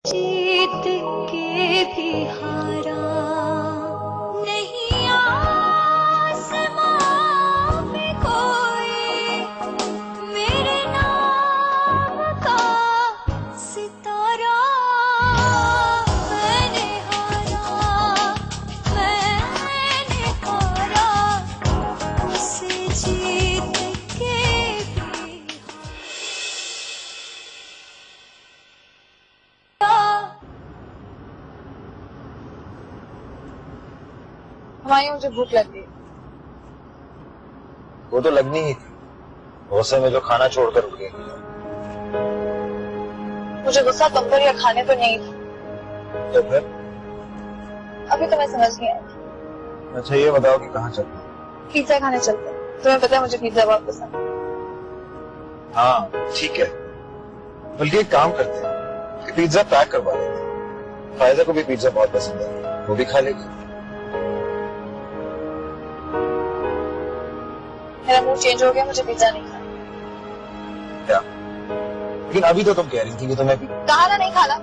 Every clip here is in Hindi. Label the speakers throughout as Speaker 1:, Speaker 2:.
Speaker 1: जीत के भी हारा नहीं, आसमां में कोई मेरे नाम का सितारा। मैंने हारा, मैंने हारा, उसे जीत के भी
Speaker 2: हमारी मुझे भूख लग गई।
Speaker 3: वो तो लगनी ही थी, गुस्से में जो खाना छोड़कर उठ गई।
Speaker 2: मुझे गुस्सा तुम पर या खाने पर नहीं था।
Speaker 3: तो फिर?
Speaker 2: अभी तो मैं समझ नहीं आई।
Speaker 3: अच्छा ये बताओ कि कहाँ चलते?
Speaker 2: पिज्जा खाने चलते हैं। तुम्हें पता है मुझे पिज्जा बहुत पसंद है।
Speaker 3: हाँ ठीक है, बल्कि एक काम करते हैं कि पिज्जा पैक करवा देते हैं। फायदा को भी पिज्जा बहुत पसंद है, वो भी खा लेगी।
Speaker 2: मेरा मूड चेंज हो गया, मुझे पिज्जा नहीं खाना।
Speaker 3: क्या? लेकिन अभी तो तुम कह रही थी कि तुम्हें
Speaker 2: कहा ना नहीं खाना,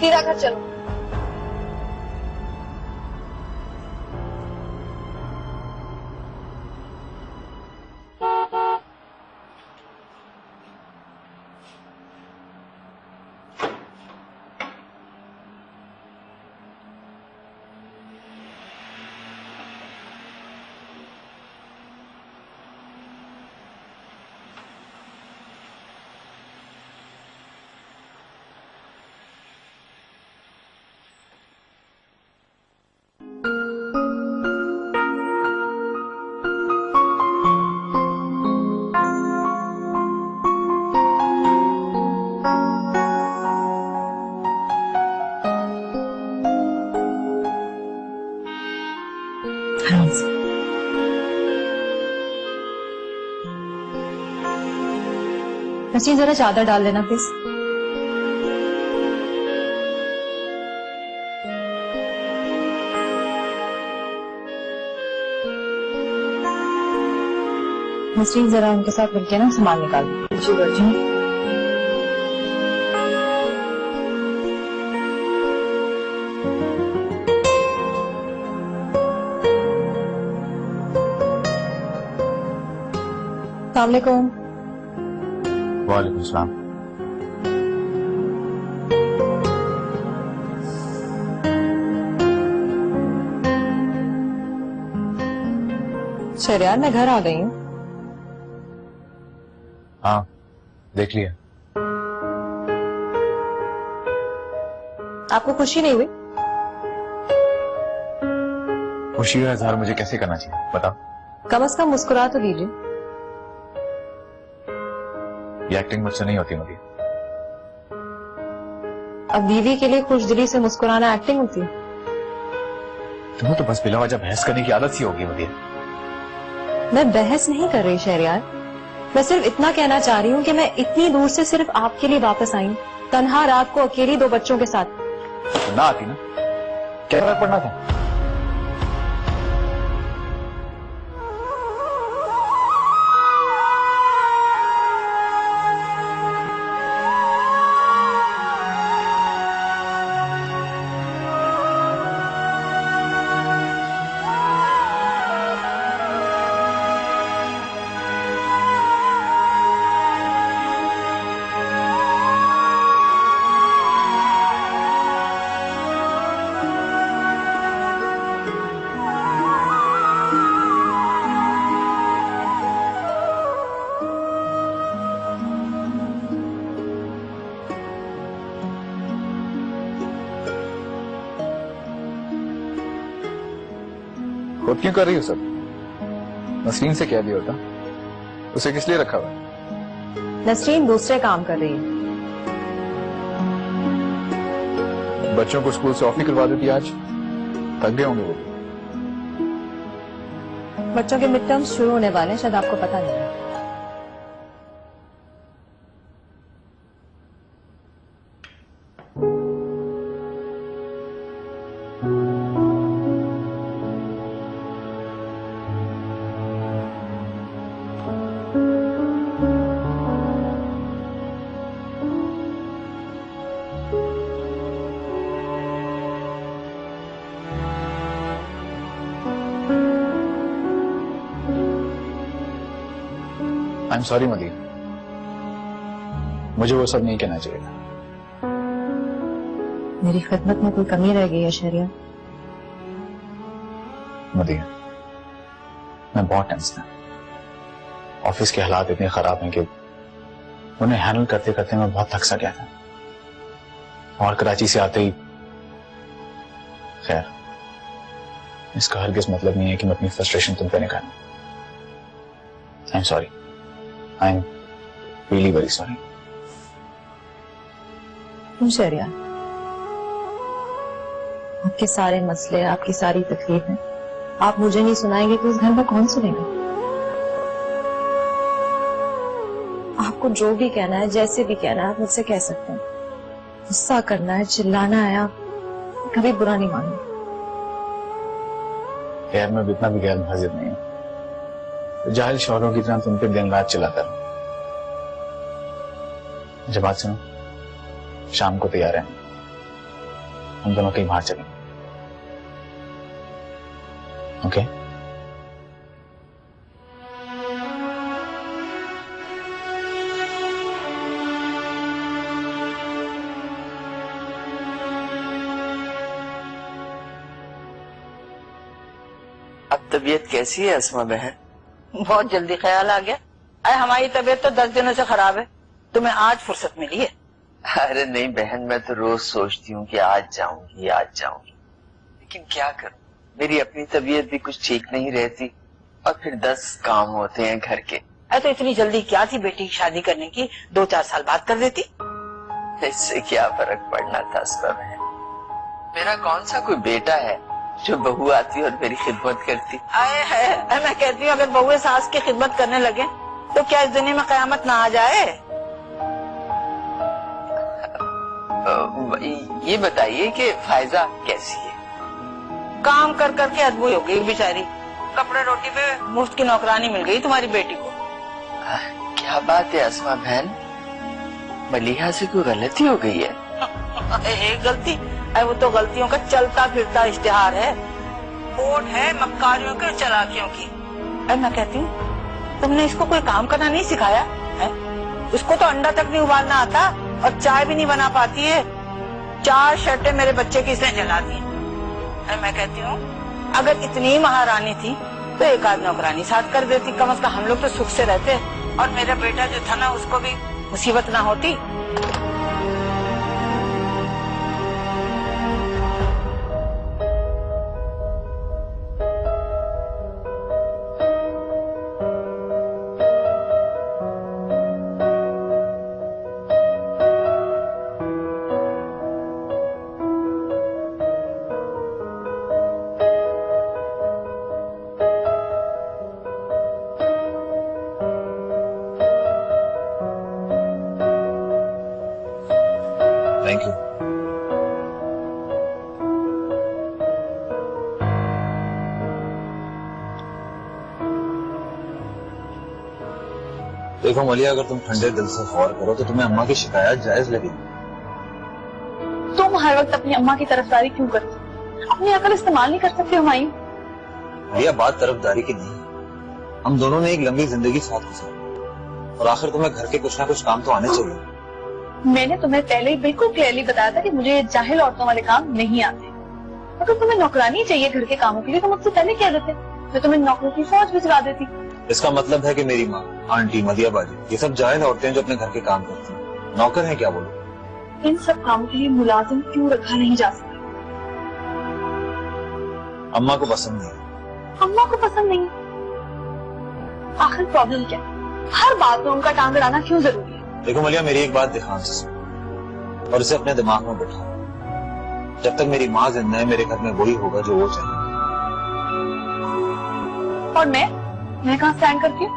Speaker 2: सीधा घर चलो।
Speaker 4: नसीम जरा चादर डाल लेना प्लीज। नसीम जरा उनके साथ मिलके ना सामान निकाल जी बच्ची। अस्सलामुअलैकुम।
Speaker 3: वालेकुम सलाम।
Speaker 4: शहरयार मैं घर आ गई हूँ।
Speaker 3: हाँ देख लिया।
Speaker 4: आपको खुशी नहीं हुई?
Speaker 3: खुशी का इजहार मुझे कैसे करना चाहिए बताओ।
Speaker 4: कम से कम मुस्कुरा तो दीजिए।
Speaker 3: ये एक्टिंग मुझसे नहीं होती मुझे।
Speaker 4: अब बीवी के लिए खुशदिली से मुस्कुराना एक्टिंग होती है?
Speaker 3: तुम्हें तो बस बिला वजह बहस करने की आदत सी होगी मुझे।
Speaker 4: मैं बहस नहीं कर रही शहरयार, मैं सिर्फ इतना कहना चाह रही हूँ कि मैं इतनी दूर से सिर्फ आपके लिए वापस आई, तन्हा रात को अकेली 2 बच्चों के साथ।
Speaker 3: तो ना आती ना, क्या फर्क पड़ना था? खुद क्यों कर रही हो सब? नसरीन से कह दिया होता, उसे किस लिए रखा हुआ?
Speaker 4: नसरीन दूसरे काम कर रही है।
Speaker 3: बच्चों को स्कूल से ऑफ नहीं करवा देती आज? थक गए होंगे वो।
Speaker 4: बच्चों के मिड टर्म्स शुरू होने वाले हैं, शायद आपको पता नहीं है।
Speaker 5: आई एम सॉरी मदीन, मुझे वो सब नहीं कहना चाहिए था।
Speaker 4: मेरी खिदमत में कोई कमी रह गई है शहरियार?
Speaker 5: मदीन, मैं बहुत टेंशन है। ऑफिस के हालात इतने खराब हैं कि उन्हें हैंडल करते करते मैं बहुत थक सा गया था, और कराची से आते ही खैर, इसका हरगिज मतलब नहीं है कि मैं अपनी फ्रस्ट्रेशन तुम पे निकालूं। I am sorry, I am really very sorry.
Speaker 4: क्यों शहरियार? आपके सारे मसले, आपकी सारी तकलीफें आप मुझे नहीं सुनाएंगे तो उस घर में कौन सुनेगा? आपको जो भी कहना है, जैसे भी कहना है, आप मुझसे कह सकते हैं। गुस्सा करना है, चिल्लाना है, आप कभी बुरा नहीं मानना।
Speaker 5: यार मैं इतना भी गैर हाजिर नहीं हूं, तो जाहिल शौहरों की तरह तुम पे दिन रात चिल्लाता रहूं। मुझे बात सुनो, शाम को तैयार है, हम दोनों कहीं बाहर चलेंगे, ओके?
Speaker 6: अब तबीयत कैसी है अस्मा बहन?
Speaker 7: बहुत जल्दी ख्याल आ गया। अरे हमारी तबीयत तो 10 दिनों से खराब है, तुम्हें आज फुर्सत मिली है।
Speaker 6: अरे नहीं बहन, मैं तो रोज सोचती हूँ कि आज जाऊंगी, लेकिन क्या करूं, मेरी अपनी तबीयत भी कुछ ठीक नहीं रहती, और फिर 10 काम होते हैं घर के।
Speaker 7: अरे तो इतनी जल्दी क्या थी बेटी की शादी करने की? 2-4 साल बाद कर देती।
Speaker 6: इससे क्या फर्क पड़ना था अस्मा बहन? मेरा कौन सा कोई बेटा है जो बहू आती और मेरी खिदमत करती?
Speaker 7: आए है, मैं कहती हूँ अगर बहू सास की खिदमत करने लगे तो क्या इस दुनिया में कयामत ना आ जाए?
Speaker 6: ये बताइए कि फायजा कैसी है?
Speaker 7: काम कर करके अदबुई हो गई बेचारी। कपड़े रोटी पे मुफ्त की नौकरानी मिल गई तुम्हारी बेटी को।
Speaker 6: क्या बात है अस्मा बहन, मलिहा से कोई गलती हो गई है?
Speaker 7: गलती? अरे वो तो गलतियों का चलता फिरता इश्तिहार है, कोट है मक्कारियों के, चालाकियों की। अरे मैं कहती हूँ तुमने इसको कोई काम करना नहीं सिखाया है? उसको तो अंडा तक नहीं उबालना आता और चाय भी नहीं बना पाती है। 4 शर्टें मेरे बच्चे की इसने जला दी। अरे मैं कहती हूँ अगर इतनी महारानी थी तो एक आध नौकरानी साथ कर देती, कम से कम हम लोग तो सुख से रहते, और मेरा बेटा जो था ना उसको भी मुसीबत ना होती।
Speaker 3: Thank you. देखो मलिया, अगर तुम ठंडे दिल से गौर करो तो तुम्हें अम्मा की शिकायत जायज लगेगी।
Speaker 2: तुम हर वक्त अपनी अम्मा की तरफदारी क्यों करते? अपनी अकल इस्तेमाल नहीं कर सकते हुमायूं?
Speaker 3: भैया बात तरफदारी की नहीं, हम दोनों ने एक लंबी जिंदगी साथ गुजारी, और आखिर तुम्हें घर के कुछ ना कुछ काम तो आने चाहिए।
Speaker 2: मैंने तुम्हें पहले ही बिल्कुल क्लियरली बताया था कि मुझे ये जाहिल औरतों वाले काम नहीं आते। अगर तुम्हें नौकरानी चाहिए घर के कामों के लिए तो मुझसे पहले कह देते, मैं तुम्हें नौकरों की फौज भिजवा देती।
Speaker 3: इसका मतलब है कि मेरी माँ, आंटी, मदिया बाजी, ये सब जाहिल औरतें जो अपने घर के काम करती हैं, नौकर हैं क्या बोलो?
Speaker 2: इन सब कामों के लिए मुलाजिम क्यों रखा नहीं जा सकता?
Speaker 3: अम्मा को पसंद नहीं।
Speaker 2: अम्मा को पसंद नहीं? आखिर प्रॉब्लम क्या? हर बात में उनका टांग अड़ाना क्यों जरूरी है?
Speaker 3: देखो मलिया, मेरी एक बात ध्यान से सुनो और इसे अपने दिमाग में बैठाओ। जब तक मेरी माँ जिंदा है मेरे घर में वही होगा जो वो चाहिए।
Speaker 2: और मैं कहाँ स्टैंड करती हूँ?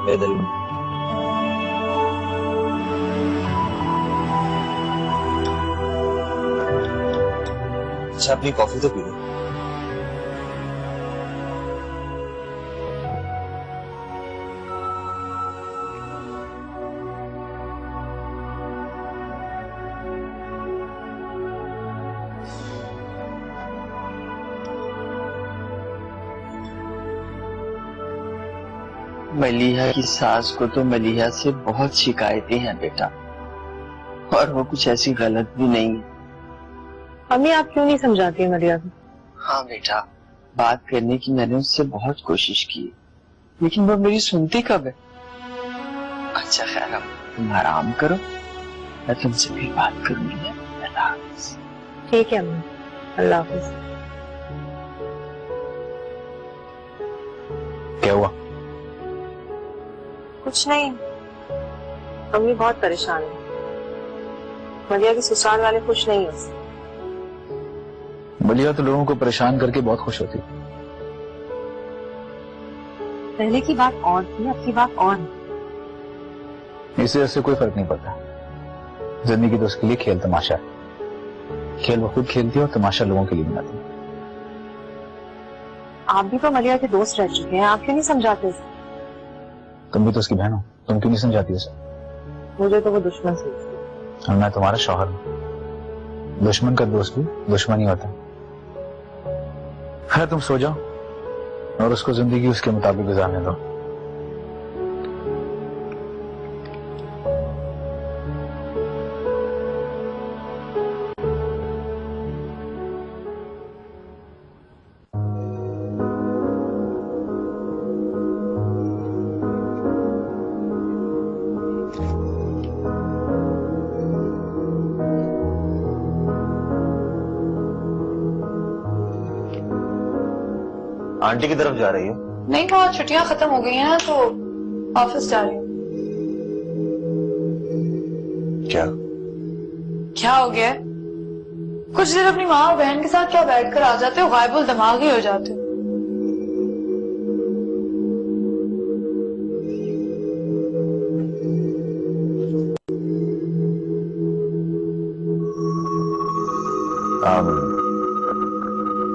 Speaker 3: मेरे दिल में। अच्छा, अपनी कॉफी तो पी लो।
Speaker 6: मलिहा की सास को तो मलिहा से बहुत शिकायतें हैं बेटा, और वो कुछ ऐसी गलत भी नहीं है।
Speaker 4: अम्मी आप क्यों नहीं समझाती मलिया को?
Speaker 6: हाँ बेटा, बात करने की मैंने उससे बहुत कोशिश की, लेकिन वो मेरी सुनती कब है। अच्छा खैर, अब तुम आराम करो, मैं तुमसे फिर बात करूंगी। अल्लाह हाफिज।
Speaker 4: ठीक है अम्मी, अल्लाह हाफिज।
Speaker 5: क्या हुआ?
Speaker 4: कुछ नहीं, अम्मी बहुत परेशान है। मलिया के ससुराल वाले खुश नहीं है।
Speaker 5: मलिया तो लोगों को परेशान करके बहुत खुश होती।
Speaker 4: पहले की बात और थी, अब की बात और है।
Speaker 5: इससे कोई फर्क नहीं पड़ता। जिंदगी तो उसके लिए खेल तमाशा है। खेल वो खुद खेलती है और तमाशा लोगों के लिए बनाती है।
Speaker 4: आप भी तो मलिया के दोस्त रह चुके हैं, आप क्यों नहीं समझाते उसे?
Speaker 5: तुम भी तो उसकी बहन हो, तुम क्यों नहीं समझाती उसे?
Speaker 4: मुझे तो वो दुश्मन समझती है।
Speaker 5: और मैं तुम्हारा शौहर हूं। दुश्मन का दोस्त भी दुश्मन ही होता है। खैर तुम सो जाओ और उसको जिंदगी उसके मुताबिक गुजारने दो। आंटी की तरफ जा रही हो?
Speaker 2: नहीं, बहुत छुट्टियां खत्म हो गई हैं ना, तो ऑफिस जा रही हूँ।
Speaker 5: क्या?
Speaker 2: क्या हो गया है? कुछ देर अपनी माँ और बहन के साथ क्या बैठकर आ जाते हो, गायबुल दिमागी हो जाते हो।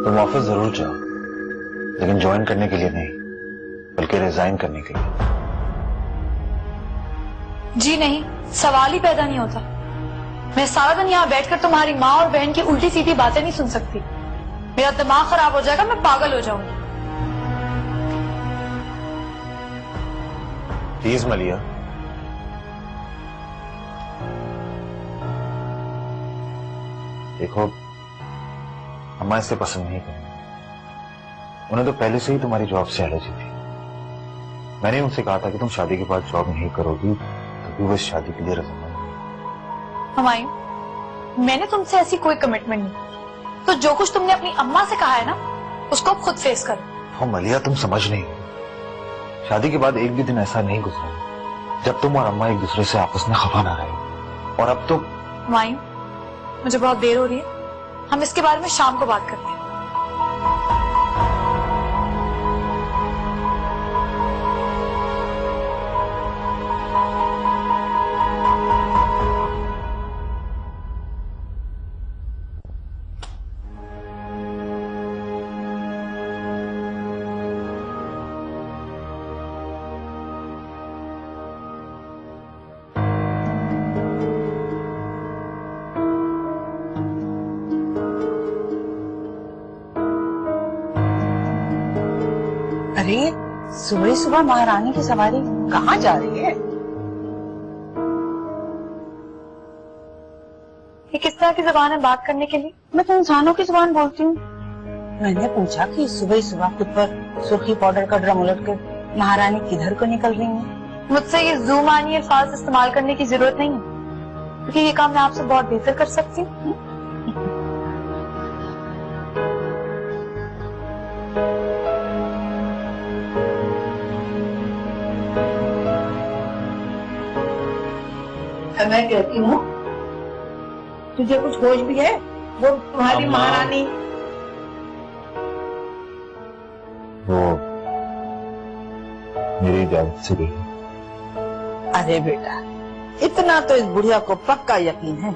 Speaker 5: तुम ऑफिस जरूर जाओ, लेकिन ज्वाइन करने के लिए नहीं, बल्कि रिजाइन करने के लिए।
Speaker 2: जी नहीं, सवाल ही पैदा नहीं होता। मैं सारा दिन यहाँ बैठकर तुम्हारी माँ और बहन की उल्टी सीधी बातें नहीं सुन सकती। मेरा दिमाग खराब हो जाएगा, मैं पागल हो जाऊंगी।
Speaker 5: प्लीज मलिया, देखो अम्मा इसे पसंद नहीं करेंगे। उन्हें तो पहले से ही तुम्हारी जॉब से एलर्जी थी। मैंने उनसे कहा था कि तुम शादी के बाद जॉब नहीं करोगी, तो वो इस शादी के लिए रजा नहीं।
Speaker 2: हुमायूं, मैंने तुमसे ऐसी कोई कमिटमेंट नहीं, तो जो कुछ तुमने अपनी अम्मा से कहा है ना, उसको खुद फेस करो।
Speaker 5: हाँ मलिया, तुम समझ नहीं रही। शादी के बाद एक भी दिन ऐसा नहीं गुजरा जब तुम और अम्मा एक दूसरे से आपस में खफा ना रहे। और अब तो
Speaker 2: हुमायूं, मुझे बहुत देर हो रही है, हम इसके बारे में शाम को बात करते हैं।
Speaker 7: अरे सुबह सुबह महारानी की सवारी कहाँ जा रही है?
Speaker 2: ये किस तरह की जबान है बात करने के लिए?
Speaker 7: मैं तो इंसानों की जुबान बोलती हूँ। मैंने पूछा कि सुबह सुबह खुद पर सुर्खी पाउडर का ड्रम उलट कर महारानी किधर को निकल रही है।
Speaker 2: मुझसे ये ज़ुबानी अल्फाज इस्तेमाल करने की जरूरत नहीं है, क्योंकि ये काम मैं आपसे बहुत बेहतर कर सकती हूँ।
Speaker 7: मैं कहती हूँ, तुझे कुछ होश भी है? वो तुम्हारी महारानी
Speaker 5: वो मेरी इजाजत से गई।
Speaker 7: अरे बेटा, इतना तो इस बुढ़िया को पक्का यकीन है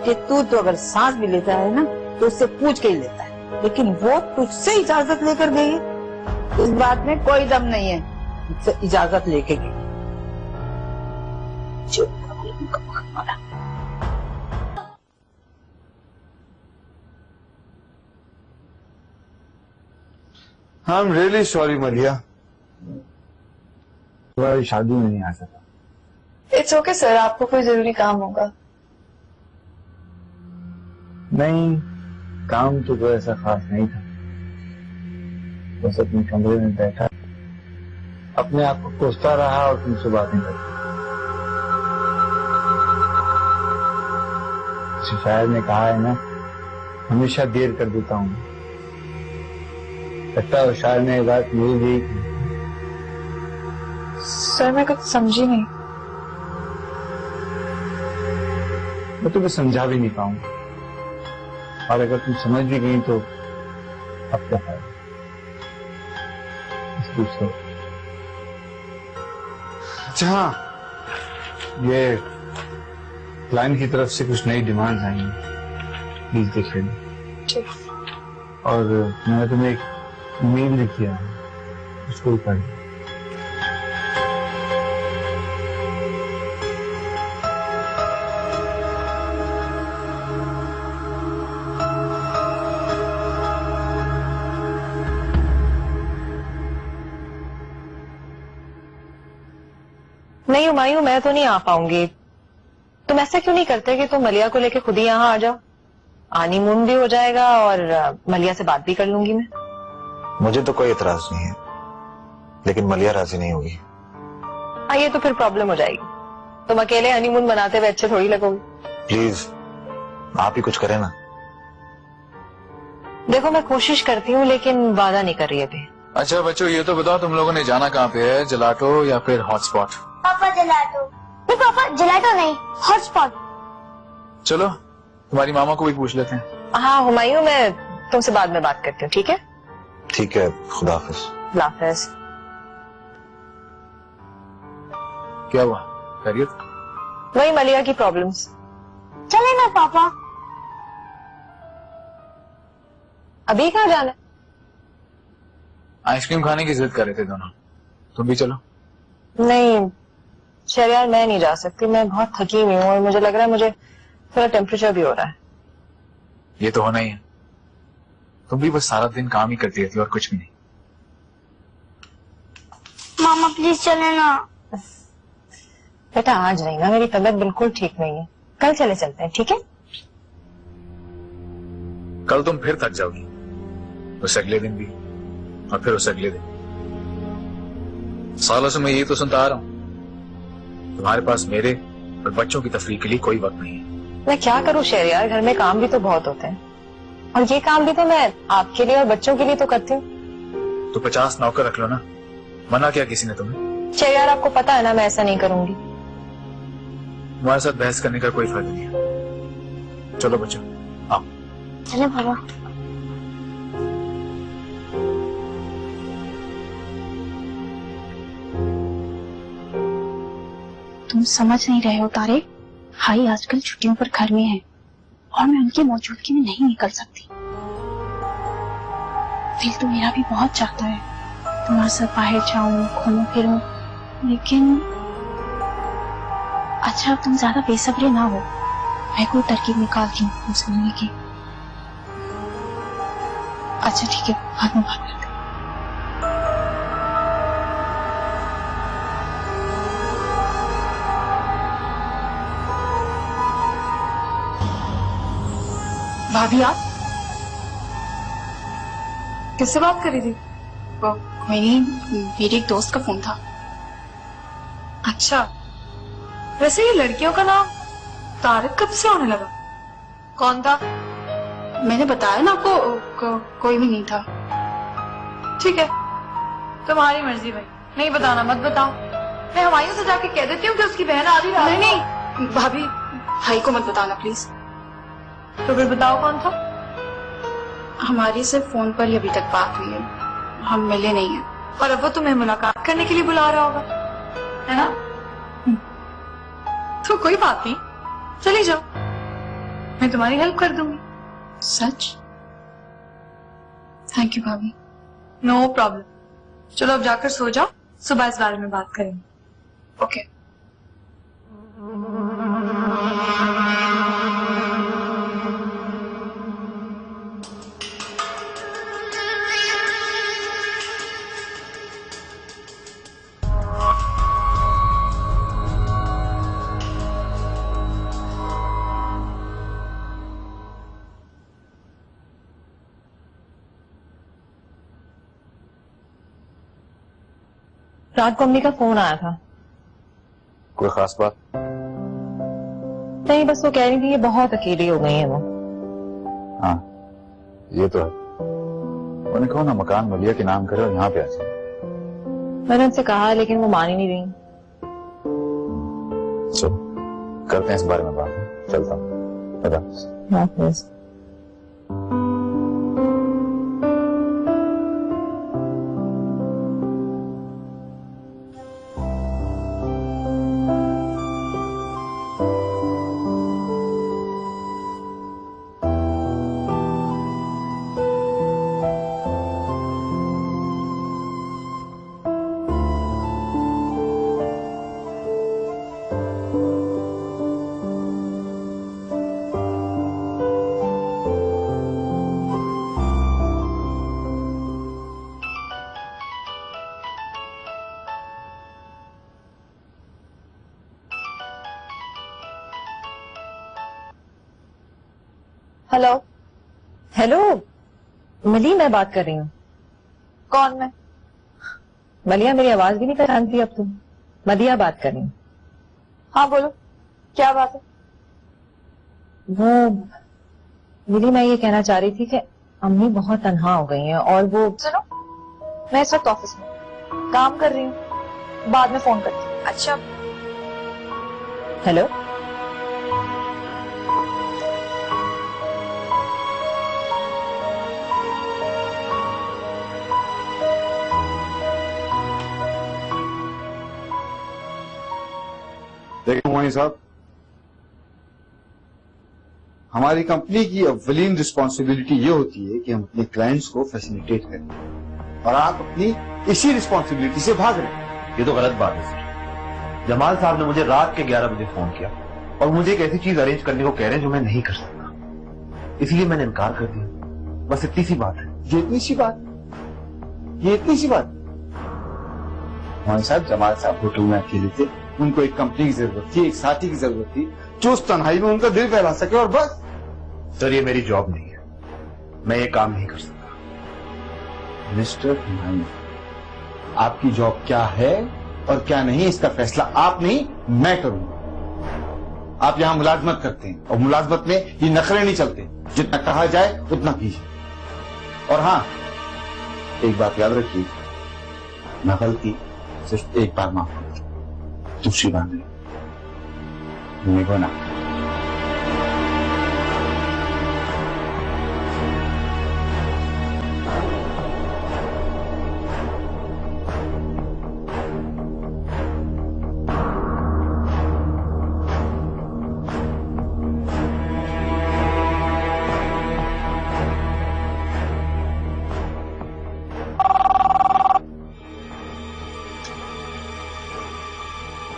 Speaker 7: कि तू तो अगर सांस भी लेता है ना तो उससे पूछ के ही लेता है, लेकिन वो तुझसे इजाजत लेकर गई है। इस बात में कोई दम नहीं है, तुझसे इजाजत लेके गई। चुप।
Speaker 3: आई एम रियली सॉरी मलिया।
Speaker 5: तुम्हारी शादी में नहीं आ सका।
Speaker 2: इट्स ओके सर, आपको कोई जरूरी काम होगा।
Speaker 5: नहीं, काम तो कोई ऐसा खास नहीं था, बस अपने कमरे में बैठा अपने आप को कोसता रहा और तुमसे बातें करता। शायर ने कहा है ना, हमेशा देर कर देता हूँ। लगता है शायर ने ये बात मेरी भी की।
Speaker 2: सर मैं कुछ समझी नहीं।
Speaker 5: मैं तुम्हें समझा भी नहीं पाऊंगा, और अगर तुम समझ भी गई तो अब क्या फायदा। अच्छा हाँ, ये क्लाइंट की तरफ से कुछ नई डिमांड्स आई हैं, प्लीज देख लेना। और मैंने तुम्हें एक ईमेल लिख दिया है, उसको पढ़।
Speaker 4: नहीं हुमायूं, मैं तो नहीं आ पाऊंगी। तुम ऐसा क्यों नहीं करते कि तुम मलिया को लेके खुद ही यहाँ आ जाओ? हनीमून भी हो जाएगा और मलिया से बात भी कर लूंगी मैं।
Speaker 3: मुझे तो कोई एतराज नहीं है, लेकिन मलिया राजी नहीं होगी।
Speaker 4: हाँ, ये तो फिर प्रॉब्लम हो जाएगी। तुम अकेले हनीमून बनाते हुए अच्छे थोड़ी लगोगे।
Speaker 3: प्लीज आप ही कुछ करें ना।
Speaker 4: देखो मैं कोशिश करती हूँ, लेकिन वादा नहीं कर रही अभी।
Speaker 5: अच्छा बच्चों, ये तो बताओ तुम लोगों ने जाना कहाँ पे है, जलाटो या फिर हॉटस्पॉट?
Speaker 8: पापा जलाटो। नहीं पापा जलाटो नहीं, हॉटस्पॉट।
Speaker 5: चलो तुम्हारी मामा को भी पूछ लेते हैं।
Speaker 4: हाँ हुमायूं, मैं तुमसे बाद में बात करती हूँ, ठीक है?
Speaker 3: ठीक है, खुदा हाफिज।
Speaker 4: खुदा हाफिज।
Speaker 5: क्या हुआ, खैरियत?
Speaker 4: वही मलिया की प्रॉब्लम्स।
Speaker 8: चले ना पापा।
Speaker 4: अभी कहाँ जाना है?
Speaker 5: आइसक्रीम खाने की जिद कर रहे थे दोनों, तुम भी चलो।
Speaker 4: नहीं शहरयार, मैं नहीं जा सकती। मैं बहुत थकी हुई हूँ और मुझे लग रहा है मुझे थोड़ा टेम्परेचर भी हो रहा है।
Speaker 5: ये तो होना ही है, तुम भी बस सारा दिन काम ही करती रहती हो और कुछ भी नहीं।
Speaker 8: मामा प्लीज चले ना।
Speaker 4: बेटा आज नहीं ना, मेरी तबीयत बिल्कुल ठीक नहीं है। कल चले चलते हैं, ठीक है?
Speaker 5: कल तुम फिर थक जाओगी, उस अगले दिन भी, और फिर उस अगले दिन। सालों से मैं यही तो सुनता आ रहा हूँ, तुम्हारे पास मेरे और बच्चों की तफरीह के लिए कोई वक्त नहीं है।
Speaker 4: मैं क्या करूँ शहरयार, घर में काम भी तो बहुत होते हैं, और ये काम भी तो मैं आपके लिए और बच्चों के लिए तो करती हूँ।
Speaker 5: तो 50 नौकर रख लो ना, मना क्या किसी ने तुम्हें?
Speaker 4: शहरयार आपको पता है ना मैं ऐसा नहीं करूंगी।
Speaker 5: तुम्हारे साथ बहस करने का कोई फायदा नहीं है। चलो बच्चों आओ।
Speaker 8: चले पापा।
Speaker 9: तुम समझ नहीं रहे हो तारे, भाई आजकल छुट्टियों पर घर में है और मैं उनकी मौजूदगी में नहीं निकल सकती। दिल तो मेरा भी बहुत चाहता है तुम्हारे साथ बाहर जाऊं, घूमूं फिरूं, लेकिन अच्छा तुम ज्यादा बेसब्रे ना हो, मैं कोई तरकीब निकालती हूँ तुमसे मिलने की। अच्छा ठीक है, बाद में बात करते हैं। भाभी आप
Speaker 2: किससे बात करी थी?
Speaker 9: कोई नहीं, मेरे एक दोस्त का फोन था।
Speaker 2: अच्छा, वैसे ये लड़कियों का नाम तारिक कब से होने लगा? कौन था?
Speaker 9: मैंने बताया ना आपको, कोई भी नहीं था।
Speaker 2: ठीक है, तुम्हारी मर्जी भाई, नहीं बताना मत बताओ। मैं हुमायूं से जाके कह देती हूँ कि उसकी बहन आधी रात।
Speaker 9: नहीं नहीं भाभी, भाई को मत बताना प्लीज।
Speaker 2: तो फिर बताओ कौन था?
Speaker 9: हमारी सिर्फ फोन पर ही अभी तक बात हुई है, हम मिले नहीं हैं।
Speaker 2: और अब वो तुम्हें मुलाकात करने के लिए बुला रहा होगा, है ना? तो कोई बात नहीं, चली जाओ, मैं तुम्हारी हेल्प कर दूंगी।
Speaker 9: सच? थैंक यू भाभी।
Speaker 2: No problem. चलो अब जाकर सो जाओ, सुबह इस बारे में बात करेंगे।
Speaker 9: ओके।
Speaker 4: रात को अम्मी का फोन आया था।
Speaker 5: कोई खास बात?
Speaker 4: नहीं, बस वो कह रही थी ये बहुत अकेली हो गई है वो।
Speaker 5: हाँ ये तो है। उन्हें कहो ना मकान मलिया के नाम करे और यहाँ पे आ जाए।
Speaker 4: मैंने उनसे कहा लेकिन वो मान ही नहीं रही।
Speaker 5: चलो करते हैं इस बारे में बात। चलता हूँ।
Speaker 4: हाफिज।
Speaker 2: हेलो।
Speaker 4: हेलो मली, मैं बात कर रही हूँ।
Speaker 2: कौन मैं?
Speaker 4: मलिया, मेरी आवाज भी नहीं पहचानती अब तुम। मलिया बात कर रही हूँ।
Speaker 2: हाँ बोलो, क्या बात है?
Speaker 4: वो मली, मैं ये कहना चाह रही थी कि अम्मी बहुत तन्हा हो गई हैं और वो।
Speaker 2: सुनो, मैं इस वक्त ऑफिस में काम कर रही हूँ, बाद में फोन करती हूँ। अच्छा।
Speaker 4: हेलो।
Speaker 10: देखो मोहनी साहब, हमारी कंपनी की अव्वलीन रिस्पॉन्सिबिलिटी ये होती है कि हम अपने क्लाइंट्स को फैसिलिटेट करें, और आप अपनी इसी रिस्पॉन्सिबिलिटी से भाग रहे हैं।
Speaker 11: ये तो गलत बात है सर। जमाल साहब ने मुझे रात के 11 बजे फोन किया और मुझे एक ऐसी चीज अरेंज करने को कह रहे हैं जो मैं नहीं कर सकता, इसलिए मैंने इनकार कर दिया। बस इतनी सी बात है।
Speaker 10: ये इतनी सी बात? ये इतनी सी बात? मोहनी साहब, जमाल साहब होटल में अकेले थे, उनको एक कंपनी की जरूरत थी, एक साथी की जरूरत थी जो उस तन्हाई में उनका दिल बहला सके, और बस।
Speaker 11: सर ये मेरी जॉब नहीं है, मैं ये काम नहीं कर सकता।
Speaker 10: मिस्टर हिमानी, आपकी जॉब क्या है और क्या नहीं इसका फैसला आप नहीं मैं करूंगा। आप यहाँ मुलाजमत करते हैं और मुलाजमत में ये नखरे नहीं चलते, जितना कहा जाए उतना कीजिए। और हाँ, एक बात याद रखिए, मैं गलती सिर्फ एक बार माफ करूंगा, दूसरी बात नहीं। मुझे ना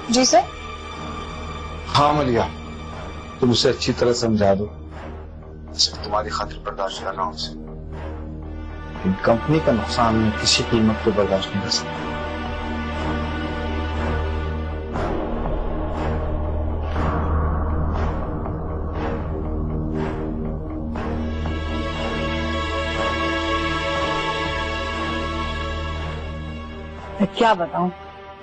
Speaker 2: जी सर।
Speaker 10: हाँ मलिया, तुम उसे अच्छी तरह समझा दो, सिर्फ तुम्हारी खातिर बर्दाश्त कर रहा हूं उसे। कंपनी का नुकसान मैं किसी कीमत पे बर्दाश्त नहीं कर सकता।
Speaker 7: क्या बताऊं,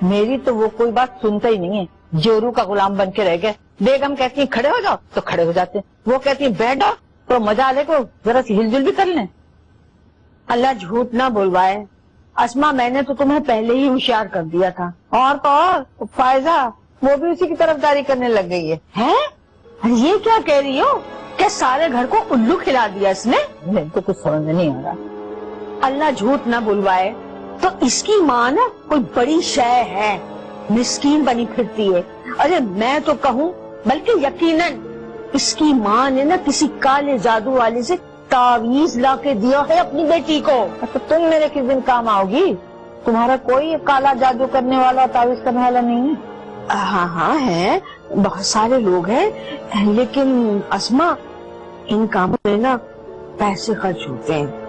Speaker 7: मेरी तो वो कोई बात सुनता ही नहीं है। जोरू का गुलाम बन के रह गए। बेगम कहती है खड़े हो जाओ तो खड़े हो जाते हैं, वो कहती है बैठो तो मजा ले को जरा सी हिलजुल भी कर लें। अल्लाह झूठ ना बोलवाए, अस्मा मैंने तो तुम्हें पहले ही होशियार कर दिया था। और तो और फायजा वो भी उसी की तरफदारी करने लग गई है। हैं? ये क्या कह रही हो? क्या सारे घर को उल्लू खिला दिया इसने? मेरे तो कुछ समझ नहीं आ रहा। अल्लाह झूठ ना बुलवाए, तो इसकी माँ ना कोई बड़ी शय है, मिस्कीन बनी फिरती है। अरे मैं तो कहूँ बल्कि यकीनन इसकी माँ ने ना किसी काले जादू वाले से तावीज ला के दिया है अपनी बेटी को। तो तुम मेरे किस दिन काम आओगी? तुम्हारा कोई काला जादू करने वाला, तावीज करने वाला नहीं है? हाँ हाँ है, बहुत सारे लोग हैं, लेकिन अस्मा इन कामों में ना पैसे खर्च होते हैं।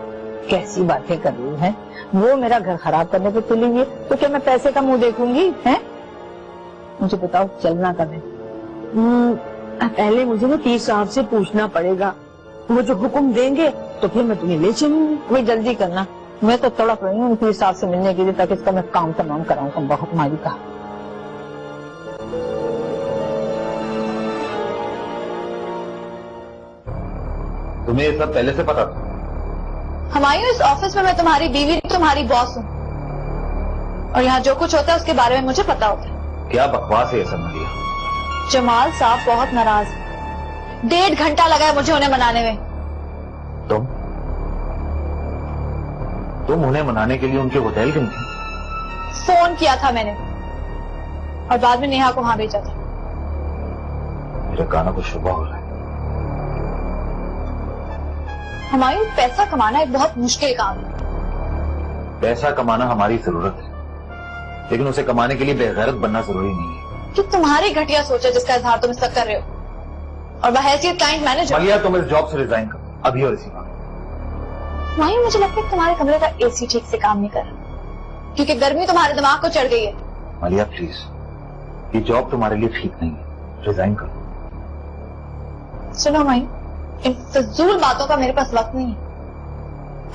Speaker 7: कैसी बातें कर रही है? वो मेरा घर खराब करने पे तुली हुई है, तो क्या मैं पैसे का मुंह देखूंगी? हैं? मुझे बताओ चलना कब है? पहले मुझे ना पीर साहब से पूछना पड़ेगा, वो जो हुक्म देंगे तो फिर मैं तुम्हें ले चलूंगी। वही जल्दी करना। मैं तो तड़प रही हूँ उनकी हिसाब से मिलने के लिए ताकि इसका मैं काम तमाम कराऊंगा। बहुत मारी का
Speaker 11: तुम्हें ये सब पहले से पता था?
Speaker 2: हुमायूं, इस ऑफिस में मैं तुम्हारी बीवी नहीं, तुम्हारी बॉस हूँ और यहाँ जो कुछ होता है उसके बारे में मुझे पता होता है।
Speaker 11: क्या बकवास है ये सब मलिया?
Speaker 2: जमाल साहब बहुत नाराज है। 1.5 घंटा लगा है मुझे उन्हें मनाने में।
Speaker 11: तुम उन्हें मनाने के लिए उनके होटल गई थी?
Speaker 2: फोन किया था मैंने और बाद में नेहा को वहां भेजा था।
Speaker 11: मेरे कानों को शुबा हो रहा है।
Speaker 2: हुमायूं, पैसा कमाना एक बहुत मुश्किल काम है।
Speaker 11: पैसा कमाना हमारी जरूरत है, लेकिन उसे कमाने के लिए बेगैरत बनना जरूरी नहीं है।
Speaker 2: कि तुम्हारी घटिया सोच है जिसका इजहार तुम इस वक्त कर रहे हो और बहैसियत क्लाइंट मैनेजर।
Speaker 11: मलिया, तुम इस जॉब से रिजाइन करो अभी और इसी बात।
Speaker 2: हुमायूं, मुझे लगता है तुम्हारे कमरे का एसी ठीक से काम नहीं कर रहा क्योंकि गर्मी तुम्हारे दिमाग को चढ़ गई है।
Speaker 11: मलिया प्लीज, ये जॉब तुम्हारे लिए ठीक नहीं है, रिजाइन करो।
Speaker 2: सुनो हुमायूं, इन फजूल बातों का मेरे पास वक्त नहीं है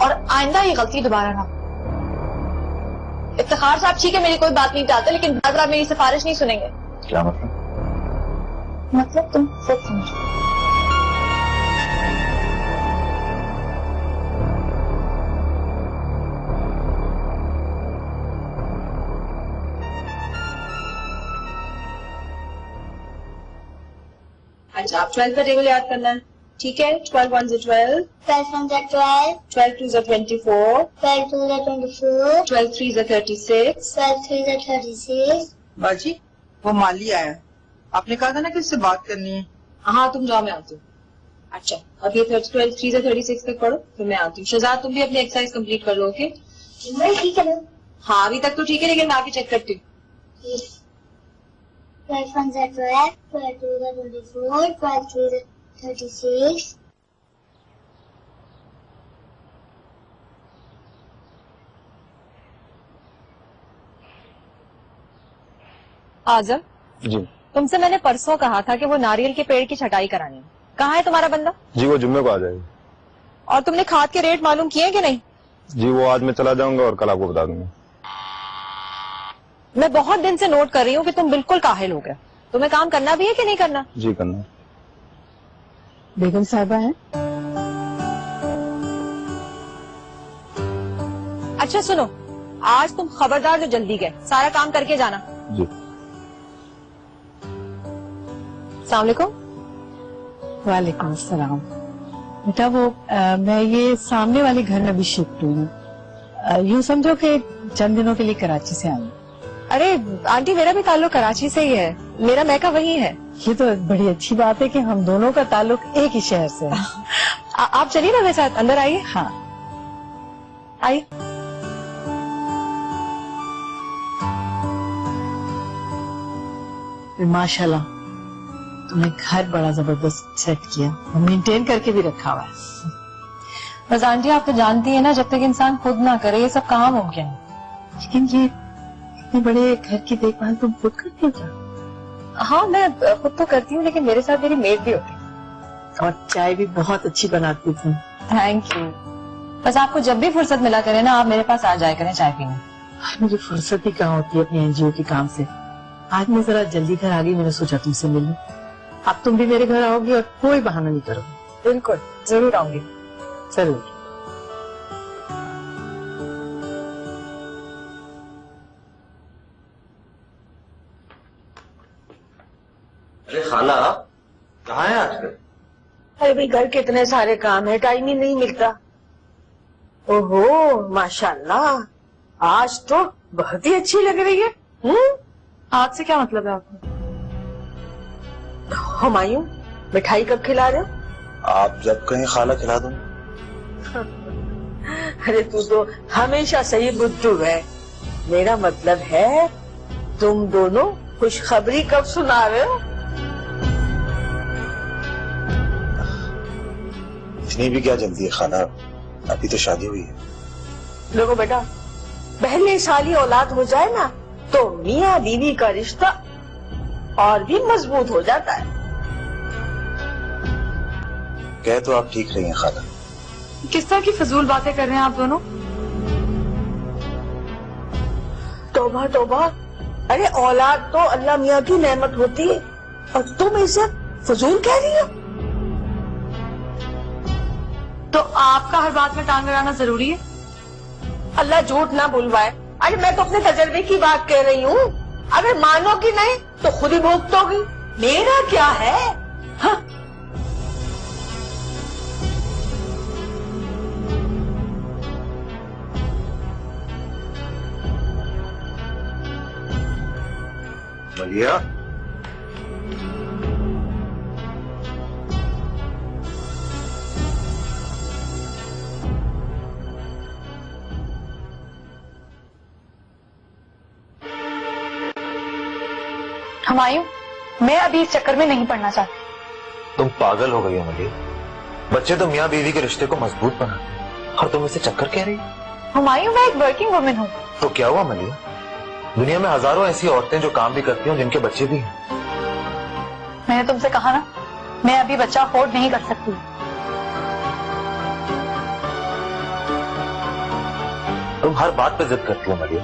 Speaker 2: और आइंदा ये गलती दोबारा ना। इफ्तिखार साहब ठीक है, मेरी कोई बात नहीं टालते, लेकिन बार-बार मेरी सिफारिश नहीं सुनेंगे।
Speaker 11: क्या मतलब?
Speaker 2: मतलब तुम खुद समझो।
Speaker 4: अच्छा, आप 12 का टेबल याद करना है, ठीक है? 12 1 is 12,
Speaker 8: 12 1 is 12,
Speaker 4: 12 2 is 24,
Speaker 8: 12 2 is 24,
Speaker 4: 12 3 is 36.
Speaker 8: 12 3 is 36.
Speaker 12: बाजी, वो माली आया, आपने कहा था ना कि उससे बात करनी है।
Speaker 4: हाँ, तुम जाओ, मैं आती हूँ। अच्छा, अब ये 12 3 से 36 तक पढ़ो, फिर मैं आती हूँ। शहजाद, तुम भी अपनी एक्सरसाइज कंप्लीट कर लो, ओके?
Speaker 8: ठीक है ना?
Speaker 4: हाँ, अभी तक तो ठीक है, लेकिन मैं आके चेक करती हूँ।
Speaker 8: 12 1 is 12, 12 2 is 24, 12 3 is 36.
Speaker 4: आजम
Speaker 5: जी
Speaker 4: तुमसे मैंने परसों कहा था कि वो नारियल के पेड़ की छटाई करानी है। कहाँ है तुम्हारा बंदा?
Speaker 13: जी वो जुम्मे को आ जाएगी।
Speaker 4: और तुमने खाद के रेट मालूम किए कि नहीं?
Speaker 13: जी वो आज मैं चला जाऊंगा और कल आपको बता दूंगा।
Speaker 4: मैं बहुत दिन से नोट कर रही हूँ कि तुम बिल्कुल काहिल हो गए। तुम्हें काम करना भी है कि नहीं करना?
Speaker 13: जी करना।
Speaker 7: बेगम साहिबा है?
Speaker 4: अच्छा सुनो, आज तुम खबरदार जो जल्दी गए, सारा काम करके जाना।
Speaker 13: जी।
Speaker 4: अस्सलाम वालेकुम।
Speaker 14: वालेकुम अस्सलाम। बेटा वो मैं ये सामने वाले घर में भी शिफ्ट हुई हूँ। यूँ समझो कि चंद दिनों के लिए कराची से आई।
Speaker 4: अरे आंटी, मेरा भी ताल्लुक कराची से ही है, मेरा मैका वही है।
Speaker 14: ये तो बड़ी अच्छी बात है कि हम दोनों का ताल्लुक एक ही शहर से है।
Speaker 4: आप चलिए ना मेरे साथ, अंदर आइए।
Speaker 14: हाँ
Speaker 4: आइए।
Speaker 14: माशाल्लाह तुमने घर बड़ा जबरदस्त सेट किया और मेंटेन करके भी रखा हुआ है।
Speaker 4: बस आंटी, आप तो जानती है ना, जब तक इंसान खुद ना करे ये सब कहाँ मुमकिन है।
Speaker 14: लेकिन ये इतने बड़े घर की देखभाल तुम खुद करती हो क्या?
Speaker 4: हाँ, मैं खुद तो करती हूँ, लेकिन मेरे साथ मेरी मेड भी होती है।
Speaker 14: और चाय भी बहुत अच्छी बनाती थी।
Speaker 4: Thank you. बस आपको जब भी फुर्सत मिला करे ना, आप मेरे पास आ जाया करें चाय पीने।
Speaker 14: मुझे फुर्सत ही कहाँ होती है अपने एनजीओ के काम से। आज मैं जरा जल्दी घर आ गई, मैंने सोचा तुमसे मिल लूं। अब तुम भी मेरे घर आओगी और कोई बहाना नहीं करोगे।
Speaker 4: बिल्कुल, जरूर आऊंगी।
Speaker 14: जरूर।
Speaker 11: अरे खाला, कहाँ है आजकल?
Speaker 7: अरे भाई, घर के इतने सारे काम है, टाइम ही नहीं मिलता। ओहो माशाल्लाह, आज तो बहुत ही अच्छी लग रही है।
Speaker 4: आज से क्या मतलब है आपको?
Speaker 7: हुमायूं, मिठाई कब खिला रहे हो?
Speaker 3: आप जब कहीं खाला खिला दूं।
Speaker 7: अरे तू तो हमेशा सही बुद्धू है। मेरा मतलब है तुम दोनों खुशखबरी कब सुना रहे हो?
Speaker 3: इतनी भी क्या जल्दी है खाला, अभी तो शादी हुई है।
Speaker 7: देखो बेटा, पहले साल ही औलाद हो जाए ना तो मियाँ बीवी का रिश्ता और भी मजबूत हो जाता है।
Speaker 3: कह तो आप ठीक रही हैं खाला।
Speaker 4: किस तरह की फजूल बातें कर रहे हैं आप दोनों?
Speaker 7: तौबा तौबा, अरे औलाद तो अल्लाह मियाँ की नेमत होती है और तुम इसे फजूल कह रही हो।
Speaker 2: तो आपका हर बात में टांग अड़ाना जरूरी है?
Speaker 7: अल्लाह झूठ ना बुलवाए, अरे मैं तो अपने तजर्बे की बात कह रही हूँ। अगर मानोगी नहीं तो खुद ही भुगतोगी, मेरा क्या है। हाँ।
Speaker 3: मलिया,
Speaker 2: हुमायूं, मैं अभी इस चक्कर में नहीं पड़ना चाहती।
Speaker 11: तुम पागल हो गई हो मलिया। बच्चे तो मियाँ बीवी के रिश्ते को मजबूत बनाते हैं और तुम इसे चक्कर कह रही हो।
Speaker 2: हुमायूं, मैं एक वर्किंग वुमेन हूँ।
Speaker 11: तो क्या हुआ मलिया, दुनिया में हजारों ऐसी औरतें जो काम भी करती हैं जिनके बच्चे भी हैं।
Speaker 2: मैंने तुमसे कहा ना, मैं अभी बच्चा अफोर्ड नहीं कर सकती।
Speaker 11: तुम हर बात पे जिद करती हो मलिया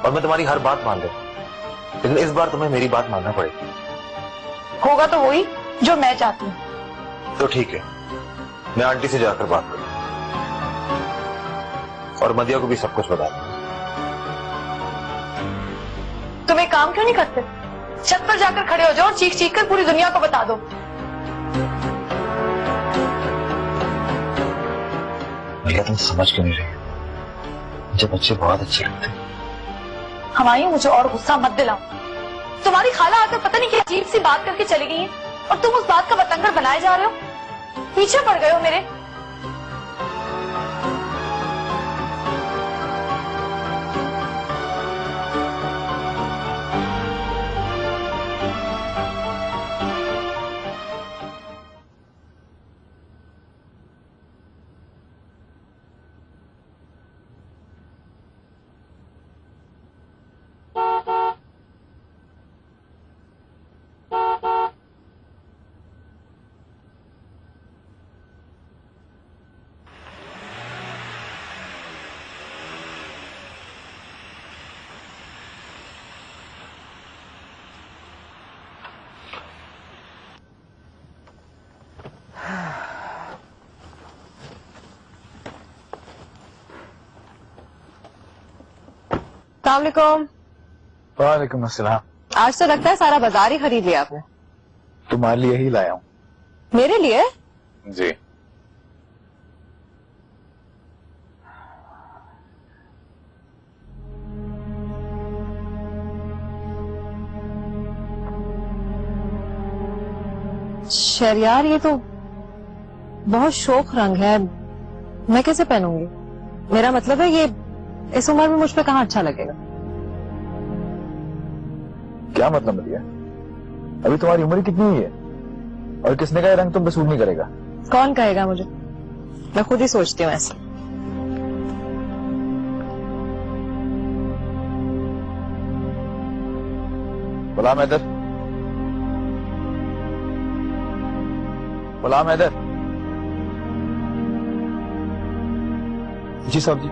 Speaker 11: और मैं तुम्हारी हर बात मान लेता हूं, लेकिन इस बार तुम्हें मेरी बात मानना पड़ेगी।
Speaker 2: होगा तो वही जो मैं चाहती हूँ।
Speaker 11: तो ठीक है, मैं आंटी से जाकर बात करूँ और मदिया को भी सब कुछ बता दूंगा।
Speaker 2: तुम एक काम क्यों नहीं करते, छत पर जाकर खड़े हो जाओ और चीख चीख कर पूरी दुनिया को बता दो।
Speaker 11: मलिया, तुम समझ क्यों नहीं रही? मुझे बच्चे बहुत अच्छे लगते हैं।
Speaker 2: हुमायूं, मुझे और गुस्सा मत दिलाओ। तुम्हारी खाला आकर पता नहीं क्या अजीब सी बात करके चली गई है और तुम उस बात का बतंगड़ बनाए जा रहे हो। पीछे पड़ गए हो मेरे।
Speaker 4: अस्सलामुअलैकुम।
Speaker 5: वालेकुम अस्सलाम।
Speaker 4: आज तो लगता है सारा बाजार ही खरीद लिया आपने।
Speaker 5: तुम्हारे लिए ही लाया हूँ।
Speaker 4: मेरे लिए?
Speaker 5: जी।
Speaker 4: शहरयार, ये तो बहुत शौक रंग है, मैं कैसे पहनूंगी? मेरा मतलब है ये इस उम्र में मुझ पे कहाँ अच्छा लगेगा।
Speaker 5: क्या मतलब मलिया, अभी तुम्हारी उम्र कितनी ही है और किसने का ये रंग तुम पे सूट नहीं करेगा?
Speaker 4: कौन कहेगा मुझे, मैं खुद ही सोचती हूँ ऐसे।
Speaker 5: गुलाम हैदर, गुलाम हैदर। जी साहब जी।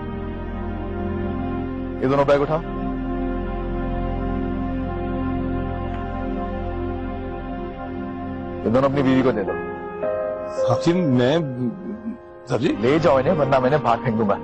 Speaker 5: ये दोनों बैग उठाओ। ये दोनों अपनी बीवी को दे दो।
Speaker 13: साहब जी, मैं साहब जी
Speaker 5: ले जाओ इन्हें, वरना मैंने भाग फेंक दूंगा।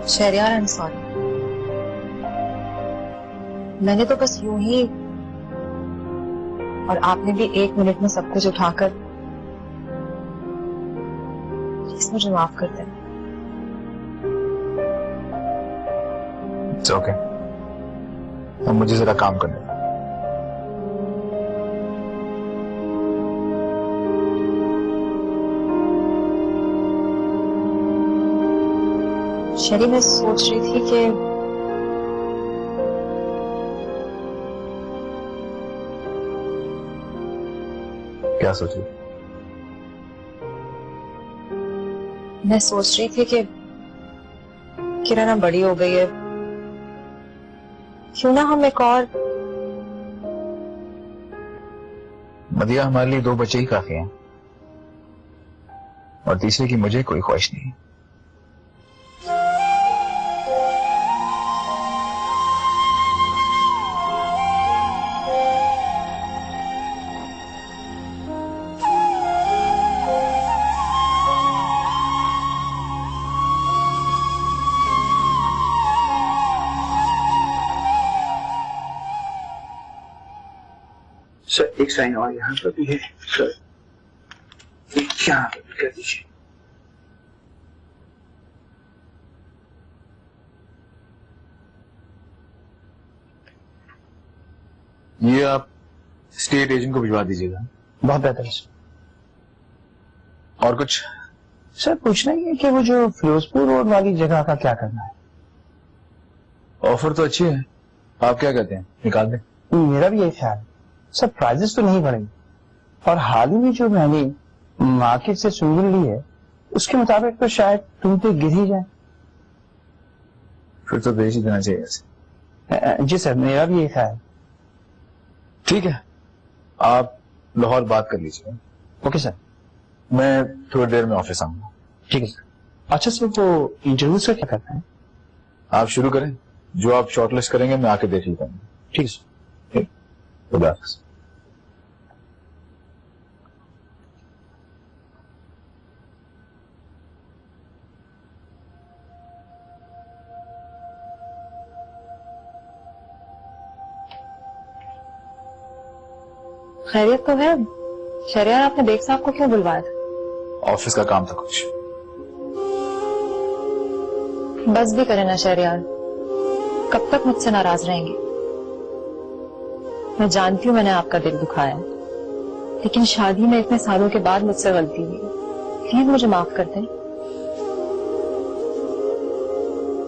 Speaker 4: Shahryar, I am sorry. मैंने तो बस यूं ही, और आपने भी 1 मिनट में सब कुछ उठाकर, प्लीज मुझे माफ कर दें।
Speaker 5: It's okay. अब मुझे जरा काम करने दो।
Speaker 4: शरी, मैं सोच रही थी कि
Speaker 5: क्या सोच रही?
Speaker 4: मैं सोच रही थी कि किरण बड़ी हो गई है, क्यों ना हम एक और।
Speaker 5: मदिया, हमारे लिए 2 बच्चे ही काफी हैं, और तीसरे की मुझे कोई ख्वाहिश नहीं है।
Speaker 6: सर एक साइन और यहाँ पर भी है सर, यहाँ पर भी कर दीजिए।
Speaker 5: ये आप स्टेट एजेंट को भिजवा दीजिएगा।
Speaker 6: बहुत बेहतर सर।
Speaker 5: और कुछ?
Speaker 6: सर पूछना ही है कि वो जो फिरोजपुर रोड वाली जगह का क्या करना है?
Speaker 5: ऑफर तो अच्छी है, आप क्या कहते हैं, निकाल दें?
Speaker 6: मेरा भी यही ख्याल है सर, प्राइजेस तो नहीं बढ़ेंगे, और हाल ही में जो मैंने मार्केट से सुन ली है उसके मुताबिक तो शायद तुम पे गिर ही जाए।
Speaker 5: फिर तो बेच ही देना चाहिए ऐसे।
Speaker 6: जी सर, मेरा भी यही ख्याल है।
Speaker 5: ठीक है, आप लाहौर बात कर लीजिए।
Speaker 6: ओके सर,
Speaker 5: मैं थोड़ी देर में ऑफिस आऊंगा।
Speaker 6: ठीक है सर। अच्छा सर, वो इंटरव्यू से क्या करना है?
Speaker 5: आप शुरू करें, जो आप शॉर्टलिस्ट करेंगे मैं आके देख लेता हूँ।
Speaker 6: ठीक है सर।
Speaker 5: खुदा हाफिज़।
Speaker 4: खैरियत तो है। शहरयार, आपने बेग साहब को क्यों बुलवाया था?
Speaker 5: ऑफिस का काम था कुछ।
Speaker 4: बस भी करें ना शहरयार, कब तक मुझसे नाराज रहेंगे? मैं जानती हूँ मैंने आपका दिल दुखाया, लेकिन शादी में इतने सालों के बाद मुझसे गलती हुई, प्लीज मुझे माफ कर दें।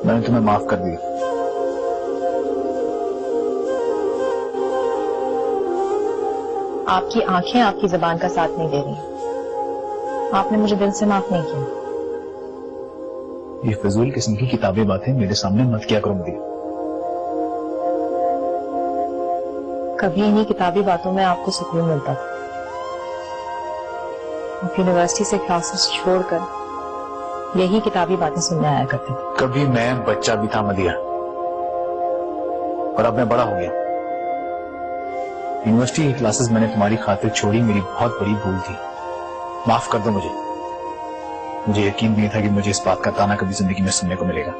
Speaker 5: मैंने तुम्हें माफ कर दिया।
Speaker 4: आपकी आंखें आपकी जुबान का साथ नहीं दे रही। आपने मुझे दिल से माफ नहीं किया।
Speaker 5: ये फजूल किस्म की किताबी बातें मेरे सामने मत किया करो मदिया।
Speaker 4: कभी इन्हीं किताबी बातों में आपको सुकून मिलता था। आप यूनिवर्सिटी से क्लासेस छोड़कर यही किताबी बातें सुनने आया करते थे।
Speaker 5: कभी मैं बच्चा भी था मदिया, और अब मैं बड़ा हो गया। यूनिवर्सिटी की क्लासेस मैंने तुम्हारी खातिर छोड़ी, मेरी बहुत बड़ी भूल थी। माफ कर दो मुझे यकीन नहीं था कि मुझे इस बात का ताना कभी जिंदगी में सुनने को मिलेगा।